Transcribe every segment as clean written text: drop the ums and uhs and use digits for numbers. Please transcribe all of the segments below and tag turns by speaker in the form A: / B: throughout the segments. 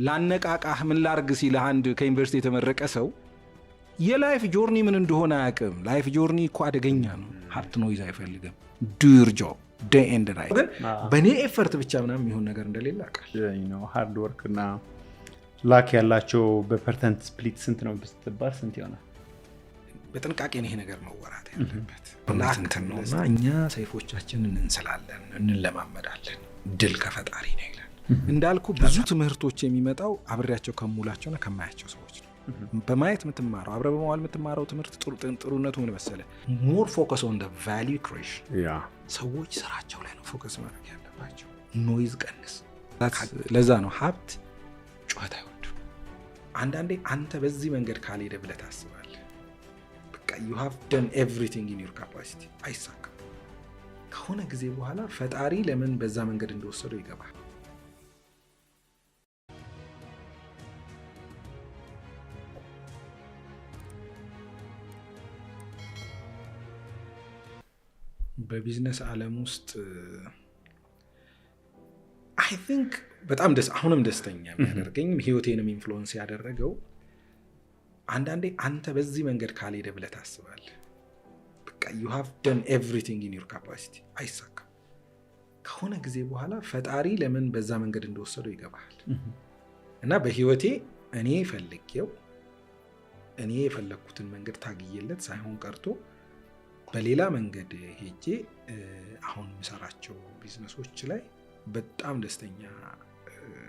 A: ላነቃቃህ ምን ላርግ ሲል አንድ ከዩኒቨርሲቲ የተመረቀ ሰው የላይፍ ጆርኒ ምን እንደሆነ አያውቅም። ላይፍ ጆርኒ እኮ አደገኛ ነው። ሀብት ኖይዝ አይፈልግም። ዱ ዩር ጆብ ዴይ ኤንድ ናይት። ግን በእኔ ኤፈርት ብቻ ምናምን የሚሆን ነገር እንደሌለ አውቃለሁ።
B: ሃርድ ወርክ እና ላክ ያላቸው በፐርሰንት ስፕሊት ስንት ነው ብትባል ስንት ይሆናል?
A: በጥንቃቄ ነው ይሄ ነገር መወራት ያለበት። ላክ እንትን ነውና እኛ ሰይፎቻችንን እንስላለን፣ እንለማመዳለን። ድል ከፈጣሪ ነው ይላል። እንዳልኩ ብዙ ትምህርቶች የሚመጣው አብሬያቸው ከሙላቸውና ከማያቸው ሰዎች ነው። በማየት የምትማረው አብረ በመዋል የምትማረው ትምህርት ጥሩነቱ ምን መሰለህ? ሞር ፎከስ ኦን ዘ ቫልዩ ክሬሽን። ሰዎች ስራቸው ላይ ነው ፎከስ ማድረግ ያለባቸው። ኖይዝ ቀንስ። ለዛ ነው ሀብት ጩኸት አይወድም። አንዳንዴ አንተ በዚህ መንገድ ካልሄደ ብለህ ታስባለህ። በቃ you have done everything in your capacity። አይሳካም። ከሆነ ጊዜ በኋላ ፈጣሪ ለምን በዛ መንገድ እንደወሰደው ይገባል። በቢዝነስ ዓለም ውስጥ አይ ቲንክ በጣም አሁንም ደስተኛ የሚያደርገኝ ህይወቴንም ኢንፍሉዌንስ ያደረገው አንዳንዴ አንተ በዚህ መንገድ ካልሄደ ብለህ ታስባለህ። በቃ you have done everything in your capacity። አይሳካም። ከሆነ ጊዜ በኋላ ፈጣሪ ለምን በዛ መንገድ እንደወሰደው ይገባል። እና በህይወቴ እኔ የፈለኩትን መንገድ ታግዬለት ሳይሆን ቀርቶ በሌላ መንገድ ሄጄ አሁን የምሰራቸው ቢዝነሶች ላይ በጣም ደስተኛ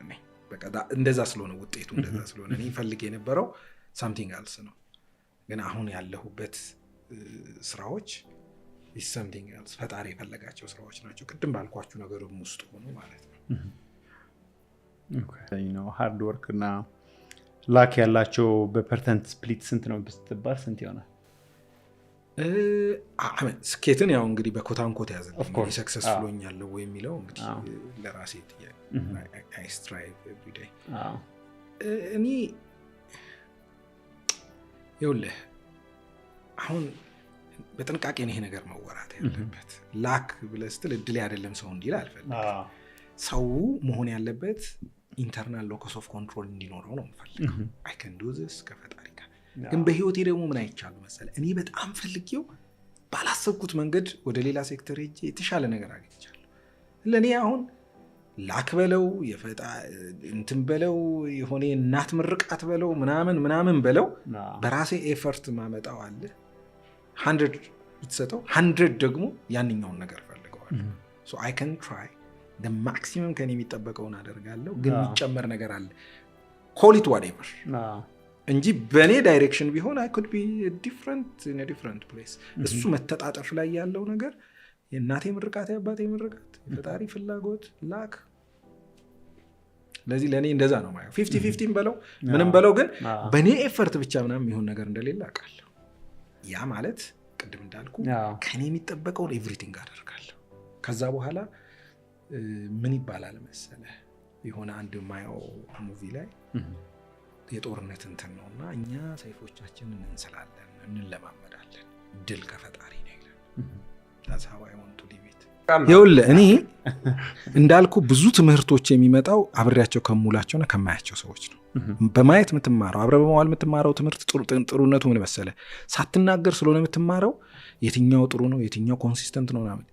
A: ነኝ። በቃ እንደዛ ስለሆነ ውጤቱ እንደዛ ስለሆነ እኔ ፈልጌ የነበረው something else ነው። ግን አሁን ያለሁበት ስራዎች is something else። ፈጣሪ የፈለጋቸው ስራዎች ናቸው። ቅድም ባልኳችሁ ነገሩም ውስጥ ሆኖ ማለት ነው።
B: ኦኬ ሃርድ ወርክ እና ላክ ያላቸው በፐርሰንት ስፕሊት ስንት ነው ብትባል ስንት ይሆናል?
A: ስኬትን ያው እንግዲህ በኮታንኮት ያዘልኝ ሰክሰስፉል ሆኛለሁ ወይ የሚለው እንግዲህ ለራሴ ጥያቄ I strive every day። እኔ ይኸውልህ አሁን በጥንቃቄ ነው ይሄ ነገር መወራት ያለበት። ላክ ብለህ ስትል እድል አይደለም ሰው እንዲል አልፈልግም። ሰው መሆን ያለበት ኢንተርናል ሎከስ ኦፍ ኮንትሮል እንዲኖረው ነው የምፈልገው። I can do this ከፈጣሪ ጋር። ግን በህይወቴ ደግሞ ምን አይቻሉ መሰለህ? እኔ በጣም ፈልጌው ባላሰብኩት መንገድ ወደ ሌላ ሴክተር ሄጄ የተሻለ ነገር አግኝቻለሁ። ለእኔ አሁን ላክ በለው እንትን በለው የሆነ እናት ምርቃት በለው ምናምን በለው በራሴ ኤፈርት ማመጣው አለ 100 ብትሰጠው 100 ደግሞ ያንኛውን ነገር ፈልገዋል። so I can try the maximum ከኔ የሚጠበቀውን አደርጋለሁ። ግን የሚጨመር ነገር አለ call it whatever እንጂ በኔ ዳይሬክሽን ቢሆን I could be in a different place። እሱ መተጣጠፍ ላይ ያለው ነገር የእናቴ ምርቃት የአባቴ ምርቃት የፈጣሪ ፍላጎት ላክ። ለዚህ ለኔ እንደዛ ነው ማለት 50-50 በለው ምንም በለው ግን በኔ ኤፈርት ብቻ ምናምን የሚሆን ነገር እንደሌለ አውቃለሁ። ያ ማለት ቅድም እንዳልኩ ከኔ የሚጠበቀውን ኤቭሪቲንግ አደርጋለሁ። ከዛ በኋላ ምን ይባላል መሰለህ የሆነ አንድ ማየው ሙቪ ላይ የጦርነት እንትን ነውና እኛ ሰይፎቻችንን እንስላለን፣ እንለማመዳለን። ድል ከፈጣሪ ነው ይላል። that's how I want to live it። ይኸውልህ እኔ እንዳልኩ ብዙ ትምህርቶች የሚመጣው አብሬያቸው ከሙላቸውና ከማያቸው ሰዎች ነው። በማየት የምትማረው አብረ በመዋል የምትማረው ትምህርት ጥሩነቱ ምን መሰለህ? ሳትናገር ስለሆነ የምትማረው የትኛው ጥሩ ነው የትኛው ኮንሲስተንት ነው ምናምን።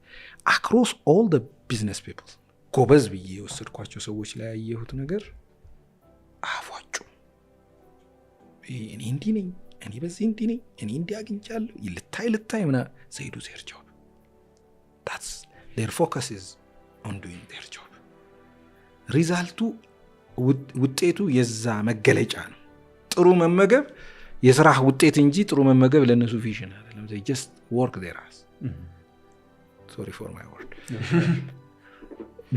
A: across all the business people ጎበዝ ብዬ የወሰድኳቸው ሰዎች ላይ ያየሁት ነገር አፏጩ እኔ እንዲህ ነኝ፣ እኔ በዚህ እንዲህ ነኝ፣ እኔ እንዲህ አግኝቻለሁ ልታይ ምና ዘይዱ their job። that's their focus is on doing their job። ሪዛልቱ ውጤቱ የዛ መገለጫ ነው። ጥሩ መመገብ የስራህ ውጤት እንጂ ጥሩ መመገብ ለነሱ ቪዥን አይደለም። they just work their ass። sorry for my word።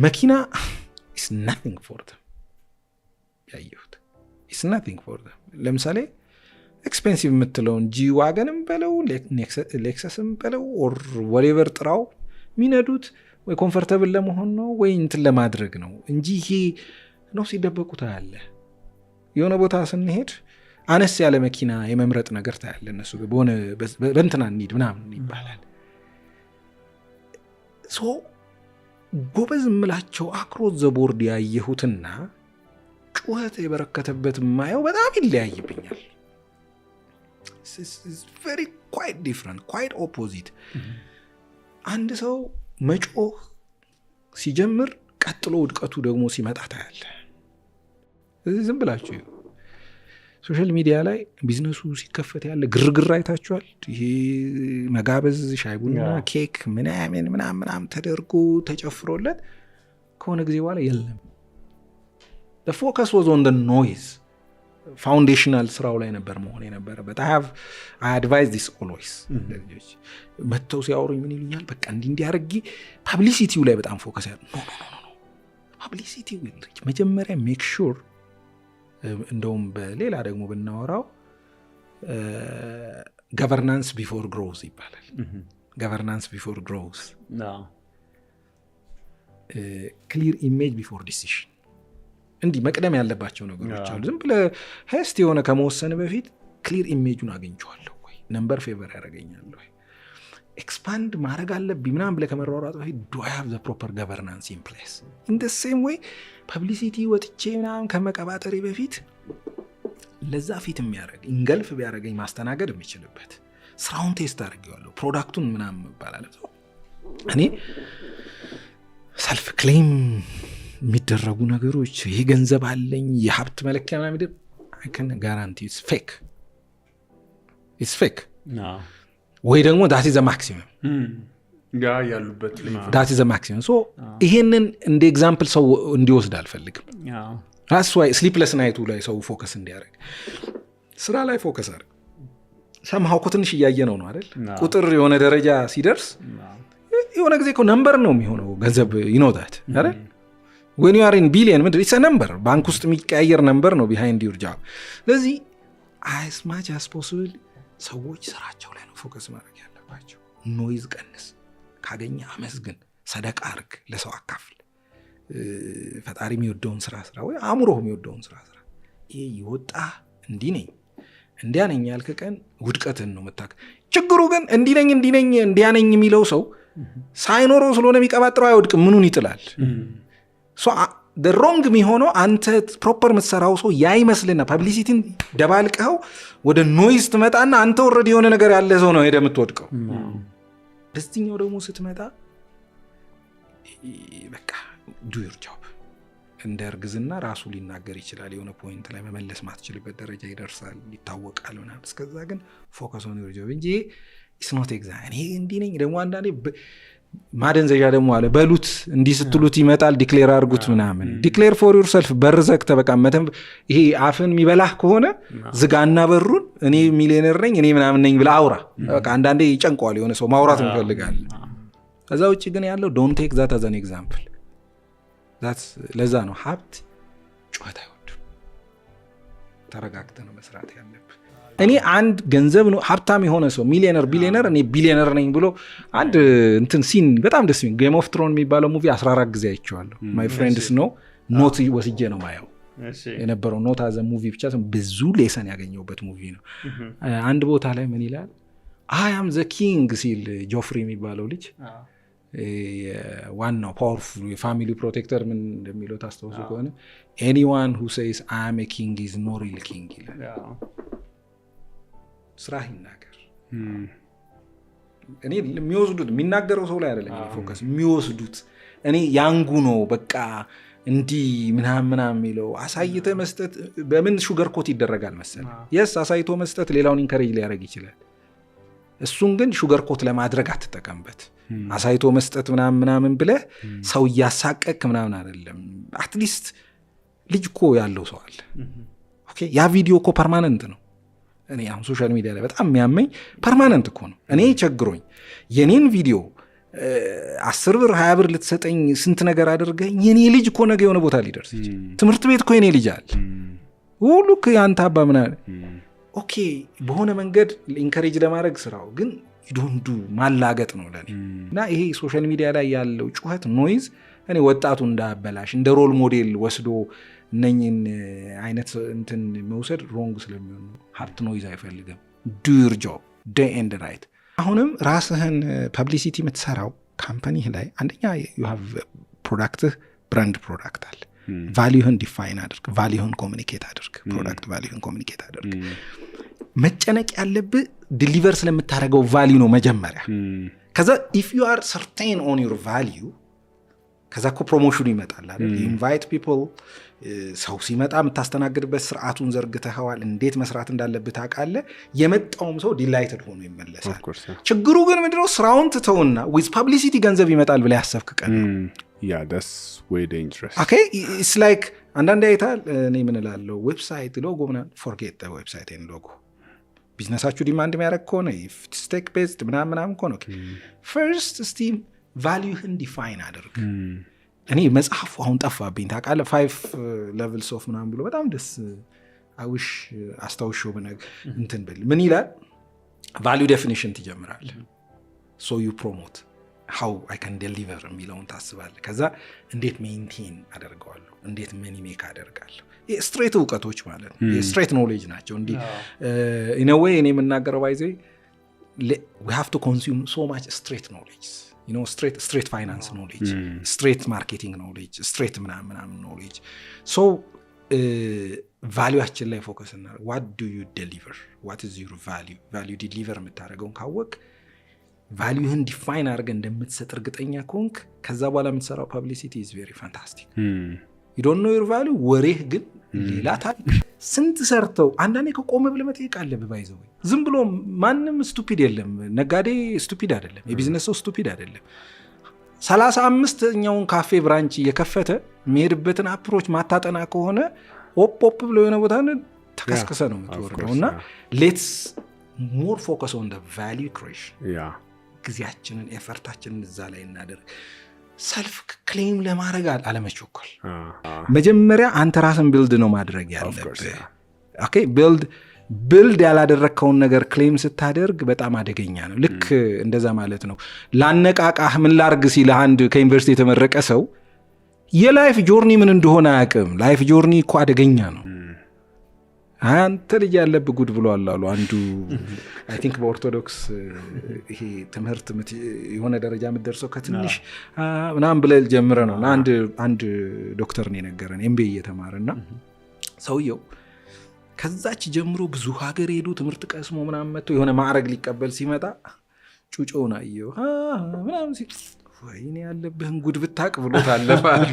A: መኪና is nothing for them። ያየሁት is nothing for them። ለምሳሌ ኤክስፔንሲቭ የምትለውን ጂ ዋገንም በለው ሌክሰስም በለው or whatever ጥራው ሚነዱት ወይ ኮምፎርታብል ለመሆን ነው ወይ እንትን ለማድረግ ነው እንጂ ይሄ ነው ሲደበቁት ታያለ። የሆነ ቦታ ስንሄድ አነስ ያለ መኪና የመምረጥ ነገር ታያለ። እነሱ በሆነ በእንትና እንሂድ ምናምን ይባላል። ሶ ጎበዝ ምላቸው አክሮስ ዘ ቦርድ ያየሁትና ጩኸት የበረከተበት ማየው በጣም ይለያይብኛል። very quite different, quite opposite. አንድ ሰው መጮህ ሲጀምር ቀጥሎ ውድቀቱ ደግሞ ሲመጣ ታያለ። ዝም ብላችሁ ሶሻል ሚዲያ ላይ ቢዝነሱ ሲከፈት ያለ ግርግር አይታችኋል። ይሄ መጋበዝ፣ ሻይ ቡና፣ ኬክ ምናምን ተደርጎ ተጨፍሮለት ከሆነ ጊዜ በኋላ የለም። the focus was on the noise. ፋውንዴሽናል ስራው ላይ ነበር መሆን የነበረበት። I advise this always. መተው ሲያወሩኝ ምን ይሉኛል? በቃ እንዲህ አድርጊ ፐብሊሲቲው ላይ በጣም ፎከስ ያለ ኖ ፐብሊሲቲው ይልቅ መጀመሪያ ሜክ ሹር። እንደውም በሌላ ደግሞ ብናወራው ገቨርናንስ ቢፎር ግሮዝ ይባላል። ገቨርናንስ ቢፎር ግሮዝ፣ ክሊር ኢሜጅ ቢፎር ዲሲሽን። እንዲህ መቅደም ያለባቸው ነገሮች አሉ። ዝም ብለህ ሄስት የሆነ ከመወሰን በፊት ክሊር ኢሜጁን አግኝቼዋለሁ ወይ፣ ነምበር ፌቨር ያደርገኛል ወይ፣ ኤክስፓንድ ማድረግ አለብኝ ምናምን ብለህ ከመሯሯጥ በፊት ዱ አይ ሃቭ ዘ ፕሮፐር ገቨርናንስ ኢን ፕሌስ። ኢን ዘ ሴም ዌይ ፐብሊሲቲ ወጥቼ ምናምን ከመቀባጠሬ በፊት ለዛ ፊት የሚያደርግ ኢንገልፍ ቢያደርገኝ ማስተናገድ የሚችልበት ስራውን ቴስት አድርጌዋለሁ፣ ፕሮዳክቱን ምናምን መባላለ። እኔ ሰልፍ ክሌም የሚደረጉ ነገሮች ይሄ ገንዘብ አለኝ የሀብት መለኪያ ምናምን ምድር I can guarantee it's fake ወይ ደግሞ that is a maximum
B: ያሉበት
A: that is a maximum. so ይሄንን እንደ ኤግዛምፕል ሰው እንዲወስድ አልፈልግም። that's why sleepless night ላይ ሰው ፎከስ እንዲያደርግ ስራ ላይ ፎከስ አድርግ። somehow ትንሽ እያየ ነው አይደል? ቁጥር የሆነ ደረጃ ሲደርስ የሆነ ጊዜ እኮ ነምበር ነው የሚሆነው ገንዘብ you know that አይደል? when you are in billion it's a number ባንክ ውስጥ የሚቀያየር ነምበር ነው behind your job. ስለዚህ as much as possible ሰዎች ስራቸው ላይ ነው ፎከስ ማድረግ ያለባቸው። ኖይዝ ቀንስ፣ ካገኘ አመስግን፣ ሰደቃ አርግ፣ ለሰው አካፍል፣ ፈጣሪ የሚወደውን ስራ ወይ አእምሮህ የሚወደውን ስራ። ይሄ ይወጣ እንዲህ ነኝ እንዲያ ነኝ ያልክ ቀን ውድቀትን ነው መታክ። ችግሩ ግን እንዲህ ነኝ እንዲያ ነኝ የሚለው ሰው ሳይኖረው ስለሆነ የሚቀባጥረው አይወድቅም፣ ምኑን ይጥላል። so the wrong የሚሆነው አንተ ፕሮፐር የምትሰራው ሰው ያይመስልና ፐብሊሲቲን ደባልቀው ወደ ኖይዝ ትመጣና አንተ ኦልሬዲ የሆነ ነገር ያለ ሰው ነው ሄደ የምትወድቀው። በዚህኛው ደግሞ ስትመጣ በቃ do your job። እንደ እርግዝና ራሱ ሊናገር ይችላል፣ የሆነ ፖይንት ላይ መመለስ ማትችልበት ደረጃ ይደርሳል፣ ይታወቃል ምናምን። እስከዛ ግን ፎከስ on your job እንጂ it's not exact እኔ እንዲህ ነኝ። ደግሞ አንዳንዴ ማደንዘዣ ደግሞ አለ በሉት እንዲህ ስትሉት ይመጣል፣ ዲክሌር አድርጉት ምናምን። ዲክሌር ፎር ዩርሰልፍ በርዘክ ተበቃመተም። ይሄ አፍን የሚበላህ ከሆነ ዝጋና በሩን እኔ ሚሊዮነር ነኝ እኔ ምናምን ነኝ ብለህ አውራ። በቃ አንዳንዴ ይጨንቀዋል የሆነ ሰው ማውራት ይፈልጋል። ከዛ ውጪ ግን ያለው ዶንት ቴክ ዛት አዝ አን ኤግዛምፕል። ለዛ ነው ሀብት ጩኸት አይወድም። ተረጋግተህ ነው መስራት ያለብህ። እኔ አንድ ገንዘብ ነው ሀብታም የሆነ ሰው ሚሊዮነር ቢሊዮነር እኔ ቢሊዮነር ነኝ ብሎ አንድ እንትን ሲን በጣም ደስ የሚል ጌም ኦፍ ትሮን የሚባለው ሙቪ 14 ጊዜ አይቼዋለሁ። ማይ ፍሬንድስ ነው ኖት ወስጄ ነው ማየው የነበረው። ኖት አዘ ሙቪ ብቻ ብዙ ሌሰን ያገኘውበት ሙቪ ነው። አንድ ቦታ ላይ ምን ይላል? አይ አም ዘ ኪንግ ሲል ጆፍሪ የሚባለው ልጅ ዋናው ፓወርፉል የፋሚሊ ፕሮቴክተር ምን እንደሚለው ታስታውሱ ከሆነ ኤኒዋን ሁ ሴይስ አይ አም ኤ ኪንግ ኢዝ ኖ ሪል ኪንግ ይላል። ስራ ይናገር። እኔ የሚወስዱት የሚናገረው ሰው ላይ አይደለም ፎከስ የሚወስዱት እኔ ያንጉ ነው በቃ እንዲህ ምናምን የሚለው አሳይተ መስጠት በምን ሹገር ኮት ይደረጋል መሰለህ? የስ አሳይቶ መስጠት ሌላውን ኢንከሬጅ ሊያደርግ ይችላል። እሱን ግን ሹገር ኮት ለማድረግ አትጠቀምበት። አሳይቶ መስጠት ምናምን ብለህ ሰው እያሳቀቅ ምናምን አይደለም። አትሊስት ልጅ እኮ ያለው ሰው አለ። ኦኬ ያ ቪዲዮ እኮ ፐርማነንት ነው። እኔ አሁን ሶሻል ሚዲያ ላይ በጣም የሚያመኝ ፐርማነንት እኮ ነው። እኔ ቸግሮኝ የኔን ቪዲዮ 10 ብር 20 ብር ልትሰጠኝ ስንት ነገር አድርገኝ የኔ ልጅ እኮ ነገ የሆነ ቦታ ሊደርስ ይችላል። ትምህርት ቤት እኮ የኔ ልጅ አለ ሁሉ ያንተ አባ ምናምን ኦኬ በሆነ መንገድ ኢንከሬጅ ለማድረግ ስራው ግን ዶንዱ ማላገጥ ነው ለኔ። እና ይሄ ሶሻል ሚዲያ ላይ ያለው ጩኸት ኖይዝ እኔ ወጣቱ እንዳበላሽ እንደ ሮል ሞዴል ወስዶ እነኝን አይነት እንትን መውሰድ ሮንግ ስለሚሆን ሀብት ኖይዝ አይፈልግም። do your job day and night። አሁንም ራስህን ፐብሊሲቲ የምትሰራው ካምፓኒህ ላይ አንደኛ you have ፕሮዳክትህ ብራንድ ፕሮዳክት አለ። ቫሊዩህን ዲፋይን አድርግ፣ ቫሊዩህን ኮሚኒኬት አድርግ፣ ፕሮዳክት ቫሊዩህን ኮሚኒኬት አድርግ። መጨነቅ ያለብህ ዲሊቨር ስለምታደርገው ቫሊዩ ነው መጀመሪያ። ከዛ ኢፍ ዩ አር ሰርቴን ኦን ዩር ቫሊዩ ከዛ እኮ ፕሮሞሽኑ ይመጣል አይደል? ኢንቫይት ፒፕል ሰው ሲመጣ የምታስተናግድበት ስርዓቱን ዘርግተኸዋል። እንዴት መስራት እንዳለብህ ታውቃለህ። የመጣውም ሰው ዲላይትድ ሆኖ ይመለሳል። ችግሩ ግን ምንድነው? ስራውን ትተውና ዊዝ ፐብሊሲቲ ገንዘብ ይመጣል ብለህ ያሰብክ ቀን
B: that's way dangerous.
A: Okay, it's like አንዳንዴ አይታል። እኔ ምን እላለሁ ዌብሳይት ሎጎ ምናምን forget the website and logo ቢዝነሳችሁ ዲማንድ የሚያደርግ ከሆነ ስቴክ ቤዝድ ምናምን ከሆነ ፈርስት ስቲም ቫሊዩህን ዲፋይን አድርግ። እኔ መጽሐፉ አሁን ጠፋብኝ ታውቃለህ 5 levels of ምናምን ብሎ በጣም ደስ አውሽ አስታውሾ በነግ እንትን ብል ምን ይላል? ቫሊዩ ዴፊኒሽን ትጀምራለህ። so you promote how I can deliver የሚለውን ታስባለህ። ከዛ እንዴት ሜንቴን አደርገዋለሁ፣ እንዴት መኒ ሜክ አደርጋለሁ። ስትሬት እውቀቶች ማለት ነው፣ ስትሬት ኖሌጅ ናቸው። እንዲህ in a way እኔ የምናገረው ባይዘ we have to consume so much straight knowledge, you know, straight finance knowledge, straight marketing knowledge, straight ምናምን knowledge. so ቫልዩአችን ላይ ፎከስ እናደርግ። what do you deliver, what is your value deliver የምታደርገውን ካወቅ ቫልዩህን ዲፋይን አድርገህ እንደምትሰጥ እርግጠኛ ከሆንክ ከዛ በኋላ የምትሰራው ፐብሊሲቲ is very fantastic. you don't know your value ወሬህ ግን ሌላ ታሪክ። ስንት ሰርተው አንዳንዴ ከቆመ ብለህ መጠየቅ አለብህ። ባይዘው ዝም ብሎ ማንም ስቱፒድ የለም። ነጋዴ ስቱፒድ አይደለም፣ የቢዝነስ ሰው ስቱፒድ አይደለም። 35ኛውን ካፌ ብራንች እየከፈተ የሚሄድበትን አፕሮች ማታጠና ከሆነ ኦፕ ብሎ የሆነ ቦታ ተከስከሰ ነው የምትወርደው። እና ሌትስ ሞር ፎከስ ኦን ቫሊዩ ክሬሽን። ጊዜያችንን ኤፈርታችንን እዛ ላይ እናደርግ። ሰልፍ ክሌም ለማድረግ አለመቸኮል። መጀመሪያ አንተ ራስን ቢልድ ነው ማድረግ ያለብህ። ኦኬ ቢልድ ያላደረግከውን ነገር ክሌም ስታደርግ በጣም አደገኛ ነው። ልክ እንደዛ ማለት ነው። ላነቃቃህ ምን ላርግ ሲልህ አንድ ከዩኒቨርሲቲ የተመረቀ ሰው የላይፍ ጆርኒ ምን እንደሆነ አያውቅም። ላይፍ ጆርኒ እኮ አደገኛ ነው። አንተ ልጅ ያለብህ ጉድ ብሏል አሉ አንዱ። አይ ቲንክ በኦርቶዶክስ ይሄ ትምህርት የሆነ ደረጃ የምትደርሰው ከትንሽ ምናምን ብለህ ጀምረህ ነው። አንድ ዶክተር ነው የነገረን ኤምቢኤ እየተማረና ሰውየው ከዛች ጀምሮ ብዙ ሀገር ሄዱ ትምህርት ቀስሞ ምናምን መጥቶ የሆነ ማዕረግ ሊቀበል ሲመጣ ጩጮውን አየው ምናምን ሲል ወይኔ ያለብህን ጉድ ብታቅ ብሎት አለፋሉ።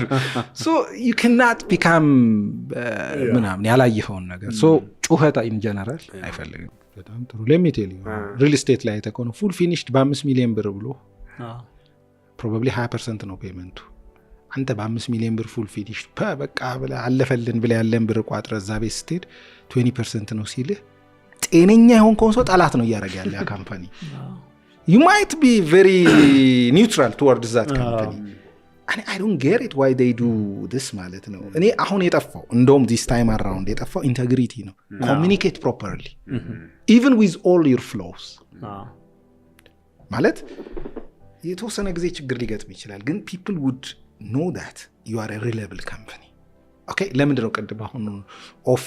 A: so you cannot become ምናምን ያላየኸውን ነገር so ጩኸታ in general አይፈልግም። በጣም ጥሩ let me tell you real estate ላይ ተኮነ full finished በ5 ሚሊዮን ብር ብሎ probably 20% ነው ፔመንቱ። አንተ በ5 ሚሊዮን ብር full finished በቃ ብለ አለፈልን ብለ ያለን ብር ቋጥረ እዛ ቤት ስትሄድ 20% ነው ሲልህ ጤነኛ የሆንከውን ሰው ጠላት ነው እያደረገ ያለ ያ ካምፓኒ። You might be very neutral towards that company. And I don't get it why they do this ማለት ነው። እኔ አሁን የጠፋው እንደውም this time around የጠፋው integrity ነው። Communicate properly. Even with all your flaws. ማለት የተወሰነ ጊዜ ችግር ሊገጥም ይችላል ግን people would know that you are a reliable company. ኦኬ ለምንድን ነው ቅድም አሁን ኦፍ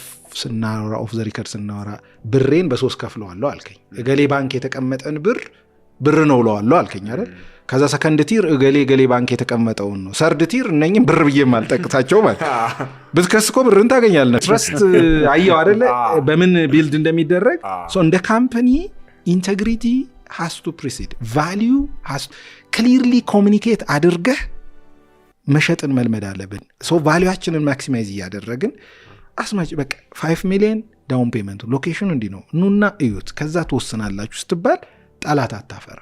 A: ዘ ሪከርድ ስናወራ ብሬን በ3 ከፍለዋለሁ አልከኝ። እገሌ ባንክ የተቀመጠን ብር ነው ለዋለሁ አልከኝ አይደል? ከዛ ሰከንድ ቲር እገሌ ባንክ የተቀመጠውን ነው። ሰርድ ቲር እነኝም ብር ብዬ ማልጠቅታቸው ማለት ብትከስኮ ብርን ታገኛለህ። ትረስት አየው አይደለ በምን ቢልድ እንደሚደረግ። ሶ እንደ ካምፓኒ ኢንቴግሪቲ has to precede value has clearly communicate አድርገህ መሸጥን መልመድ አለብን። ሶ ቫልዩአችንን ማክሲማይዝ እያደረግን አስማጭ በቃ 5 ሚሊዮን ዳውን ፔመንት ሎኬሽኑ እንዲ ነው ኑና እዩት ከዛ ተወስናላችሁ ስትባል ጠላት አታፈራ።